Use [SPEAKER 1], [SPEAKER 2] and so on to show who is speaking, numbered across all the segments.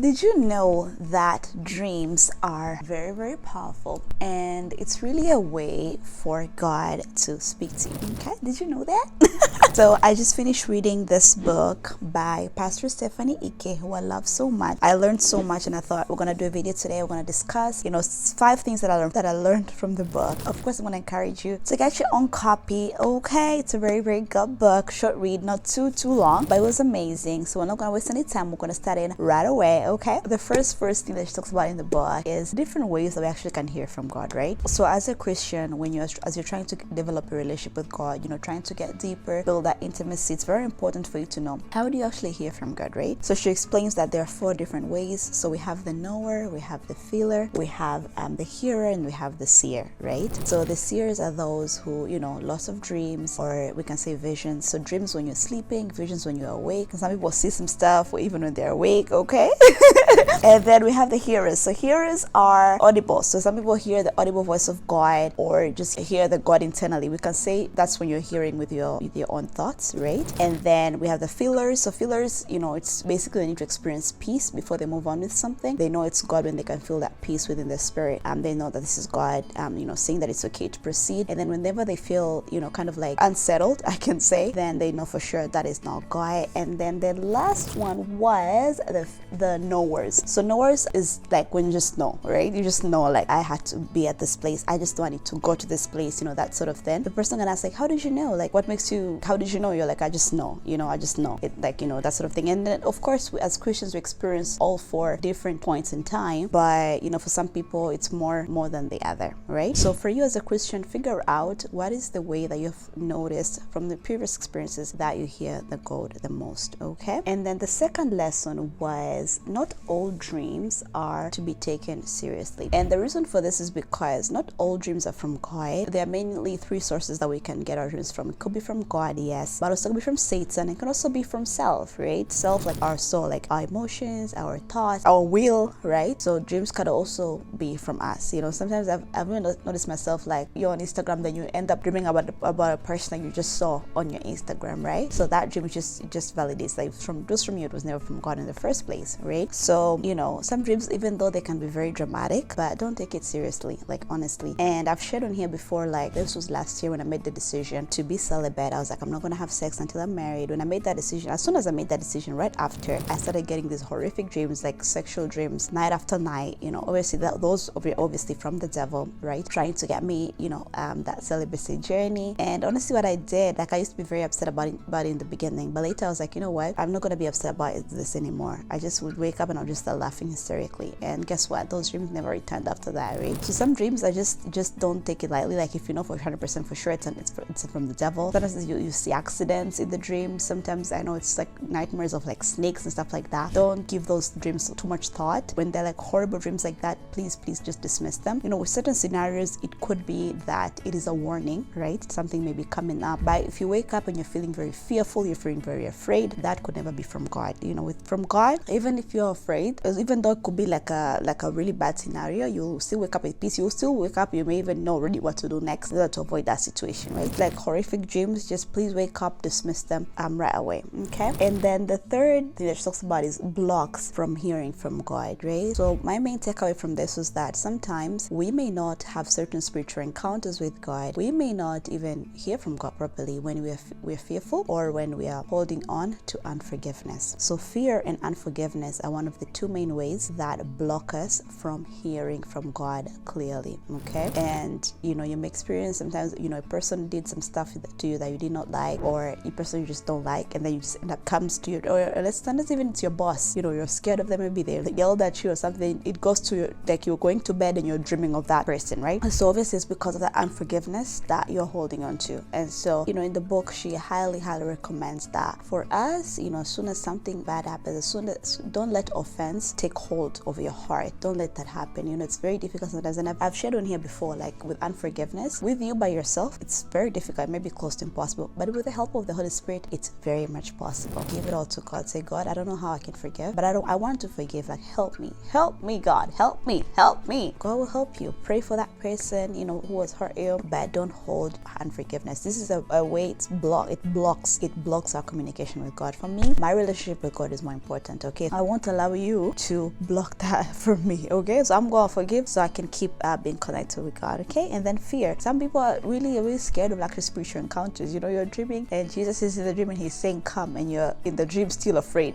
[SPEAKER 1] Did you know that dreams are very, very powerful, and it's really a way for God to speak to you? Okay, did you know that? So I just finished reading this book by Pastor Stephanie Ike, who I love so much. I learned so much, and I thought we're gonna do a video today. We're gonna discuss, 5 things that I learned from the book. Of course, I'm gonna encourage you to get your own copy. Okay, it's a very, very good book, short read, not too long, but it was amazing. So we're not gonna waste any time. We're gonna start in right away. Okay, the first thing that she talks about in the book is different ways that we actually can hear from God, right? So as a Christian, as you're trying to develop a relationship with God, trying to get deeper, build that intimacy, it's very important for you to know, how do you actually hear from God, right? So she explains that there are 4 different ways. So we have the knower, we have the feeler, we have the hearer, and we have the seer, right? So the seers are those who, lots of dreams, or we can say visions. So dreams when you're sleeping, visions when you're awake. And some people see some stuff even when they're awake, okay? And then we have the hearers. So hearers are audible. So some people hear the audible voice of God, or just hear the God internally. We can say that's when you're hearing with your own thoughts, right? And then we have the feelers. So feelers, it's basically they need to experience peace before they move on with something. They know it's God when they can feel that peace within their spirit. They know that this is God, saying that it's okay to proceed. And then whenever they feel, kind of like unsettled, I can say, then they know for sure that is not God. And then the last one was the knowers. So knowers is like when you just know, right? You just know, like, I had to be at this place. I just know I need to go to this place, that sort of thing. The person gonna ask, like, how did you know? Like, how did you know? You're like, I just know, I just know it, like, that sort of thing. And then of course, as Christians, we experience all 4 different points in time, but for some people it's more than the other, right? So for you as a Christian, figure out what is the way that you've noticed from the previous experiences that you hear the God the most, okay? And then the second lesson was, not all dreams are to be taken seriously. And the reason for this is because not all dreams are from God. There are mainly 3 sources that we can get our dreams from. It could be from God, yes, but also could be from Satan. It can also be from self, right? Self, like our soul, like our emotions, our thoughts, our will, right? So dreams could also be from us. Sometimes I've even noticed myself, like, you're on Instagram, then you end up dreaming about a person that you just saw on your Instagram, right? So that dream just validates that from you, it was never from God in the first place, right? So some dreams, even though they can be very dramatic, but don't take it seriously, like, honestly. And I've shared on here before, like, this was last year when I made the decision to be celibate. I was like, I'm not gonna have sex until I'm married. When I made that decision, as soon as I made that decision, right after, I started getting these horrific dreams, like sexual dreams, night after night. Obviously those are obviously from the devil, right? Trying to get me, that celibacy journey. And honestly, what I did, like, I used to be very upset about it in the beginning, but later I was like, you know what? I'm not gonna be upset about this anymore. I just would wake up and I'll just start laughing hysterically. And guess what? Those dreams never returned after that, right? So some dreams, I just don't take it lightly. Like, if you know for 100% for sure it's from the devil. Sometimes you see accidents in the dreams. Sometimes I know it's like nightmares of like snakes and stuff like that. Don't give those dreams too much thought. When they're like horrible dreams like that, please just dismiss them. With certain scenarios, it could be that it is a warning, right? Something may be coming up. But if you wake up and you're feeling very fearful, you're feeling very afraid, that could never be from God. From God, even if you're afraid, even though it could be like a really bad scenario, you'll still wake up with peace. You'll still wake up, you may even know already what to do next in order to avoid that situation, right? Like horrific dreams, just please wake up, dismiss them right away, okay? And then the third thing that she talks about is blocks from hearing from God, right? So my main takeaway from this was that sometimes we may not have certain spiritual encounters with God. We may not even hear from God properly when we're fearful, or when we are holding on to unforgiveness. So fear and unforgiveness are one of the 2 main ways that block us from hearing from God clearly, okay? And you may experience sometimes, a person did some stuff to you that you did not like, or a person you just don't like, and then you just end up comes to you, or sometimes even it's your boss, you're scared of them, maybe they yelled at you or something. It goes to you, like, you're going to bed and you're dreaming of that person, right? So obviously it's because of that unforgiveness that you're holding on to. And so in the book, she highly recommends that for us, as soon as something bad happens, don't let offense take hold of your heart. Don't let that happen. It's very difficult sometimes, and I've shared on here before, like, with unforgiveness, with you by yourself, it's very difficult, maybe close to impossible, but with the help of the Holy Spirit, it's very much possible. Give it all to God. Say, God, I don't know how I can forgive, but I want to forgive. Like, help me, God, help me. God will help you. Pray for that person, who has hurt you, but don't hold unforgiveness. This is a way it blocks our communication with God. For me, my relationship with God is more important, okay? I want allow you to block that from me. Okay, so I'm gonna forgive so I can keep being connected with God. Okay, and then fear. Some people are really scared of actually spiritual encounters. You know, you're dreaming and Jesus is in the dream and he's saying come, and you're in the dream still afraid.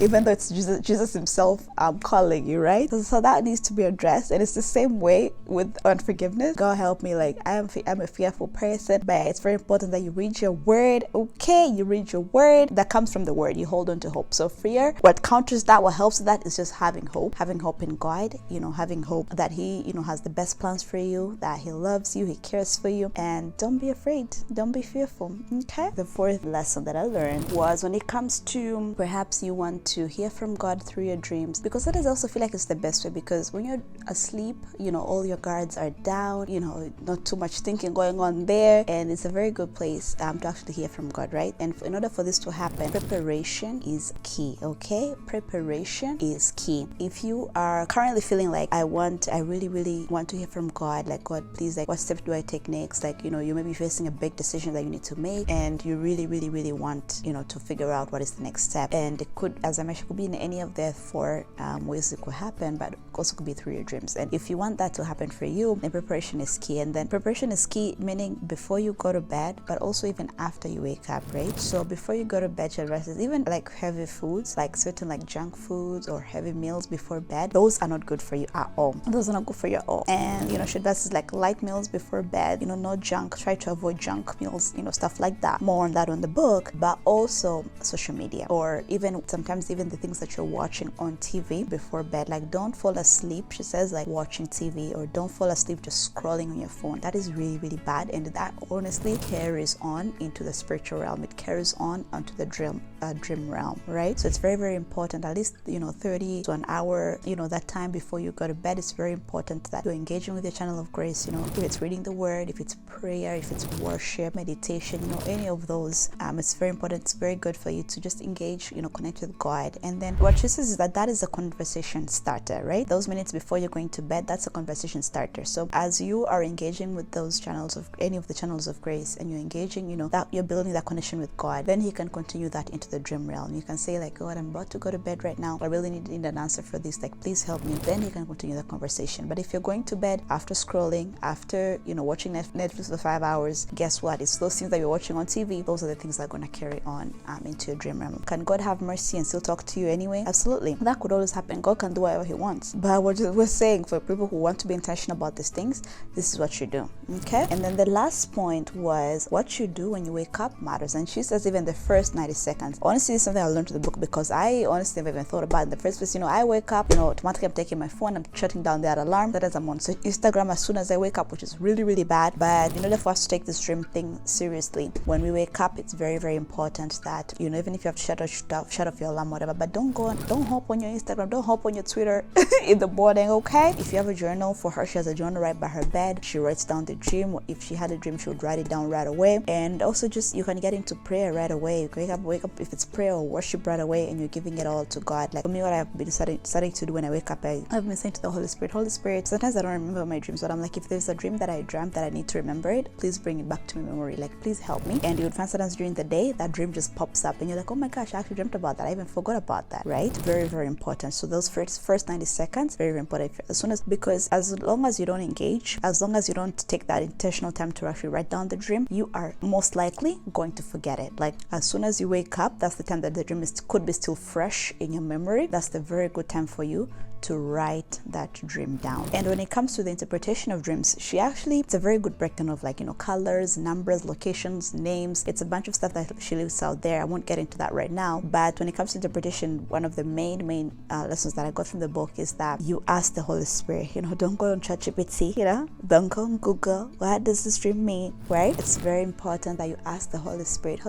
[SPEAKER 1] Even though it's Jesus himself calling you, right? So that needs to be addressed. And it's the same way with unforgiveness. God help me, like I'm a fearful person, but it's very important that you read your word. Okay, you read your word. That comes from the word. You hold on to hope. So fear, what counters that, what helps with that is just having hope in God, you know, having hope that he, you know, has the best plans for you, that he loves you, he cares for you, and don't be afraid, don't be fearful. Okay, the fourth lesson that I learned was when it comes to perhaps you want to hear from God through your dreams, because that is also feel like it's the best way, because when you're asleep, you know, all your guards are down, you know, not too much thinking going on there, and it's a very good place to actually hear from God, right? And in order for this to happen, preparation is key. Okay, preparation is key. If you are currently feeling like I really want to hear from God, like God, please, like what steps do I take next? Like, you know, you may be facing a big decision that you need to make, and you really want, you know, to figure out what is the next step. And it could, as I mentioned, could be in any of the four ways it could happen, but also could be through your dreams. And if you want that to happen for you, then preparation is key. And then preparation is key, meaning before you go to bed, but also even after you wake up, right? So before you go to bed, your rest is even like heavy foods, like certain like junk foods or heavy meals before bed. Those are not good for you at all. Those are not good for you at all. And you know, should best is like light meals before bed, you know, no junk. Try to avoid junk meals, you know, stuff like that. More on that on the book, but also social media, or even sometimes even the things that you're watching on TV before bed. Like, don't fall asleep, she says, like watching TV, or don't fall asleep just scrolling on your phone. That is really bad, and that honestly carries on into the spiritual realm. It carries on onto the dream realm, right? So it's very important, at least, you know, 30 to an hour, you know, that time before you go to bed. It's very important that you're engaging with your channel of grace, you know, if it's reading the word, if it's prayer, if it's worship, meditation, you know, any of those. It's very important. It's very good for you to just engage, you know, connect with God. And then what she says is that is a conversation starter, right? Those minutes before you're going to bed, that's a conversation starter. So as you are engaging with those channels of any of the channels of grace, and you're engaging, you know, that you're building that connection with God, then he can continue that into the dream realm. You can say like, God, I'm about to go to bed right now, I really need an answer for this, like please help me. Then he can continue the conversation. But if you're going to bed after scrolling, after, you know, watching Netflix for 5 hours, guess what? It's those things that you're watching on TV, those are the things that are going to carry on into your dream realm. Can God have mercy and still talk to you anyway? Absolutely. That could always happen. God can do whatever he wants. But we're saying for people who want to be intentional about these things, this is what you do. Okay? And then the last point was what you do when you wake up matters. And she says even the first 90 seconds. Honestly, this is something I learned from the book, because I honestly never even thought about it in the first place. You know, I wake up, you know, automatically I'm taking my phone, I'm shutting down that alarm. That is, I'm on Instagram as soon as I wake up, which is really bad. But in order for us to take this dream thing seriously, when we wake up, it's very important that, you know, even if you have to shut off your alarm, whatever, but don't hop on your Instagram, don't hop on your Twitter in the morning. Okay? If you have a journal, for her, she has a journal right by her bed. She writes down the dream. If she had a dream, she would write it down right away. And also just, you can get into prayer right away. You can wake up if it's prayer or worship right away, and you're giving it all to God. Like for me, what I've been starting to do when I wake up, I've been saying to the Holy Spirit, sometimes I don't remember my dreams, but I'm like, if there's a dream that I dreamt that I need to remember it, please bring it back to my memory. Like, please help me. And you would find sometimes during the day that dream just pops up, and you're like, oh my gosh, I actually dreamt about that. I even forgot about that, right? Very important. So those first 90 seconds, very important. Because as long as you don't engage, as long as you don't take that intentional time to actually write down the dream, you are most likely going to forget it. Like, as soon as you wake up, that's the time that the dream could be still fresh in your memory. That's the very good time for you to write that dream down. And when it comes to the interpretation of dreams, it's a very good breakdown of, like, you know, colors, numbers, locations, names. It's a bunch of stuff that she leaves out there. I won't get into that right now. But when it comes to interpretation, one of the main lessons that I got from the book is that you ask the Holy Spirit. You know, don't go on ChatGPT, you know, don't go on Google. What does this dream mean, right? It's very important that you ask the Holy Spirit,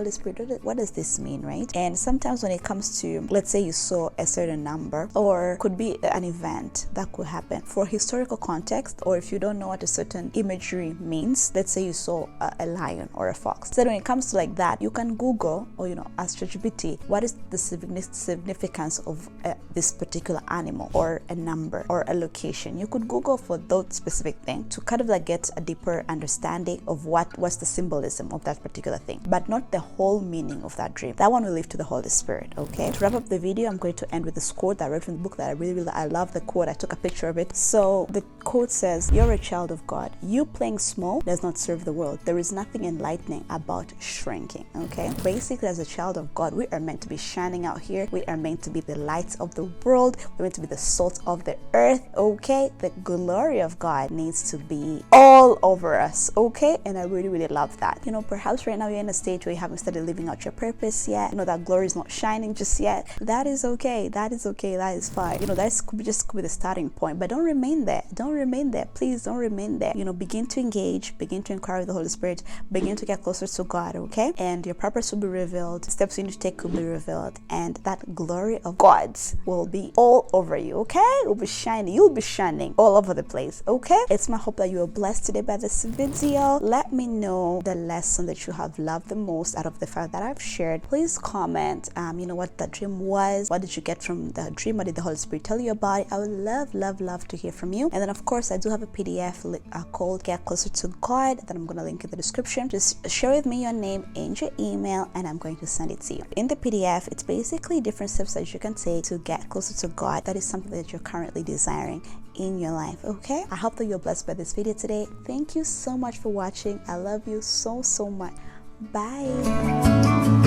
[SPEAKER 1] what does this mean, right? And sometimes when it comes to, let's say you saw a certain number, or could be an event that could happen. For historical context, or if you don't know what a certain imagery means, let's say you saw a lion or a fox. So when it comes to like that, you can Google or ask ChatGPT, what is the significance of this particular animal or a number or a location. You could Google for those specific thing to kind of like get a deeper understanding of what's the symbolism of that particular thing, but not the whole meaning of that dream. That one will leave to the Holy Spirit. Okay, to wrap up the video, I'm going to end with this quote that I read from the book that I love the quote. I took a picture of it. So the quote says, "You're a child of God. You playing small does not serve the world. There is nothing enlightening about shrinking." Okay, basically, as a child of God, we are meant to be shining out here. We are meant to be the lights of the world. We're meant to be the salt of the earth. Okay, the glory of God needs to be all over us. Okay, and I really love that. Perhaps right now you're in a stage where you haven't started living out your purpose yet. That glory is not shining just yet. That is okay. That is okay. That is fine. That could be the starting point, but don't remain there. Don't remain there. Please don't remain there. Begin to engage, begin to inquire with the Holy Spirit, begin to get closer to God. Okay, and your purpose will be revealed. Steps you need to take will be revealed, and that glory of God will be all over you. Okay, it will be shining. You'll be shining all over the place. Okay, it's my hope that you are blessed today by this video. Let me know the lesson that you have loved the most out of the fact that I've shared. Please comment what the dream was. What did you get from the dream? What did the Holy Spirit tell you about it? I would love to hear from you. And then of course I do have a PDF called Get Closer to God that I'm going to link in the description. Just share with me your name and your email and I'm going to send it to you. In the PDF, it's basically different steps that you can take to get closer to God. That is something that you're currently desiring in your life. Okay, I hope that you're blessed by this video today. Thank you so much for watching. I love you so much. Bye.